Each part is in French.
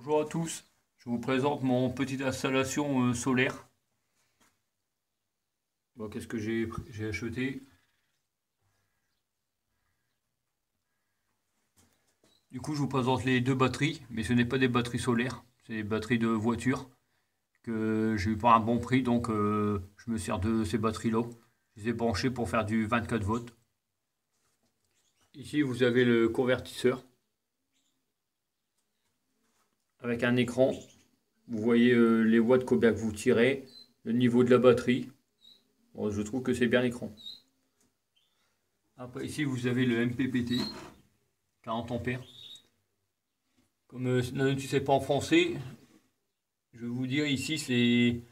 Bonjour à tous, je vous présente mon petite installation solaire. Bon, qu'est-ce que j'ai acheté? Du coup, je vous présente les deux batteries, mais ce n'est pas des batteries solaires, c'est des batteries de voiture que j'ai eu par un bon prix, donc je me sers de ces batteries-là. Je les ai branchées pour faire du 24 volts. Ici, vous avez le convertisseur avec un écran. Vous voyez les watts combien que vous tirez, le niveau de la batterie. Bon, je trouve que c'est bien l'écran. Après, ici, vous avez le MPPT, 40 ampères. Comme tu ne sais pas en français, je vais vous dire ici, c'est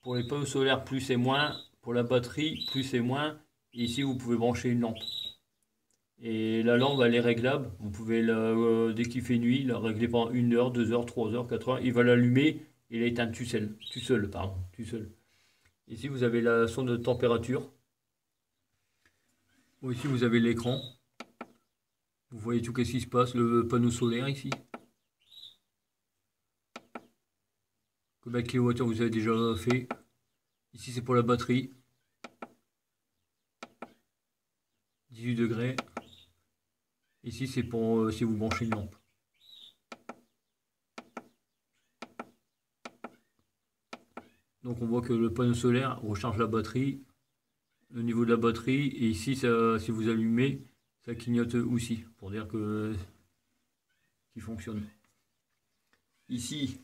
pour les panneaux solaires plus et moins, pour la batterie plus et moins. Et ici, vous pouvez brancher une lampe. Et la lampe, elle est réglable. Vous pouvez, dès qu'il fait nuit, la régler pendant 1 heure, 2 heures, 3 heures, 4 heures. Il va l'allumer et l'éteindre tout seul, pardon, tout seul. Ici, vous avez la sonde de température. Bon, ici, vous avez l'écran. Vous voyez tout ce qui se passe, le panneau solaire ici. Combien de kilowattheures vous avez déjà fait. Ici, c'est pour la batterie. 18 degrés. Ici, c'est pour si vous branchez une lampe. Donc, on voit que le panneau solaire recharge la batterie, le niveau de la batterie. Et ici, ça, si vous allumez, ça clignote aussi, pour dire que qu'il fonctionne. Ici,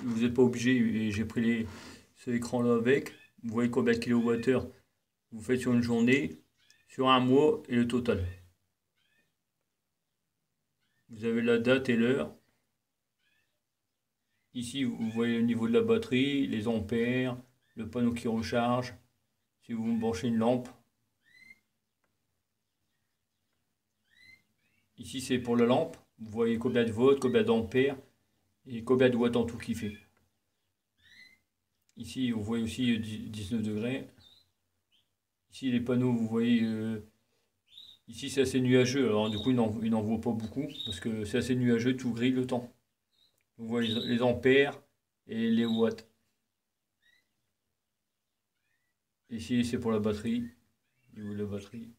vous n'êtes pas obligé, et j'ai pris ce écran-là avec. Vous voyez combien de kilowattheures vous faites sur une journée, sur un mois et le total. Vous avez la date et l'heure. Ici, vous voyez le niveau de la batterie, les ampères, le panneau qui recharge. Si vous branchez une lampe. Ici, c'est pour la lampe. Vous voyez combien de volts, combien d'ampères et combien de watts en tout qui fait. Ici, vous voyez aussi 19 degrés. Ici, les panneaux, vous voyez, ici c'est assez nuageux. Alors du coup, il n'en vaut pas beaucoup parce que c'est assez nuageux, tout grille le temps. Vous voyez les ampères et les watts. Ici, c'est pour la batterie, niveau de la batterie.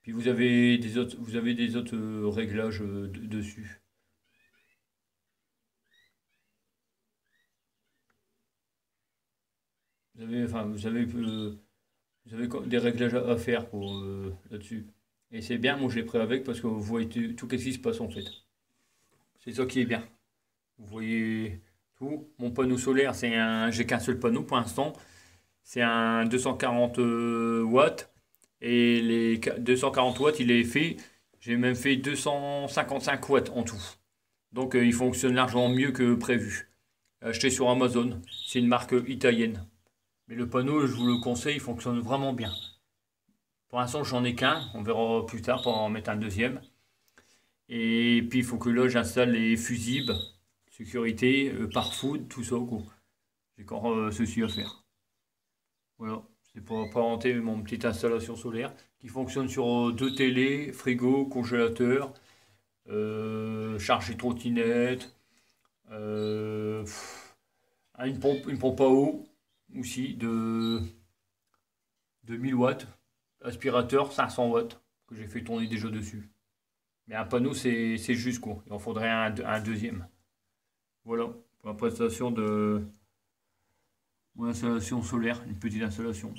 Puis vous avez des autres réglages dessus. Vous avez des réglages à faire pour là-dessus. Et c'est bien, moi je l'ai pris avec parce que vous voyez tout ce qui se passe en fait. C'est ça qui est bien. Vous voyez tout. Mon panneau solaire, j'ai qu'un seul panneau pour l'instant. C'est un 240 watts. Et les 240 watts, il est fait. J'ai même fait 255 watts en tout. Donc il fonctionne largement mieux que prévu. Acheté sur Amazon. C'est une marque italienne. Mais le panneau, je vous le conseille, il fonctionne vraiment bien. Pour l'instant, j'en ai qu'un. On verra plus tard pour en mettre un deuxième. Et puis, il faut que là, j'installe les fusibles, sécurité, pare-feu, tout ça, quoi. J'ai encore ceci à faire. Voilà, c'est pour présenter mon petite installation solaire qui fonctionne sur deux télés, frigo, congélateur, charge trottinette, euh, une pompe à eau aussi de 1000 watts, aspirateur 500 watts que j'ai fait tourner déjà dessus. Mais un panneau c'est juste quoi, il en faudrait un deuxième. Voilà pour la présentation de mon installation solaire, une petite installation.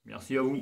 Merci à vous.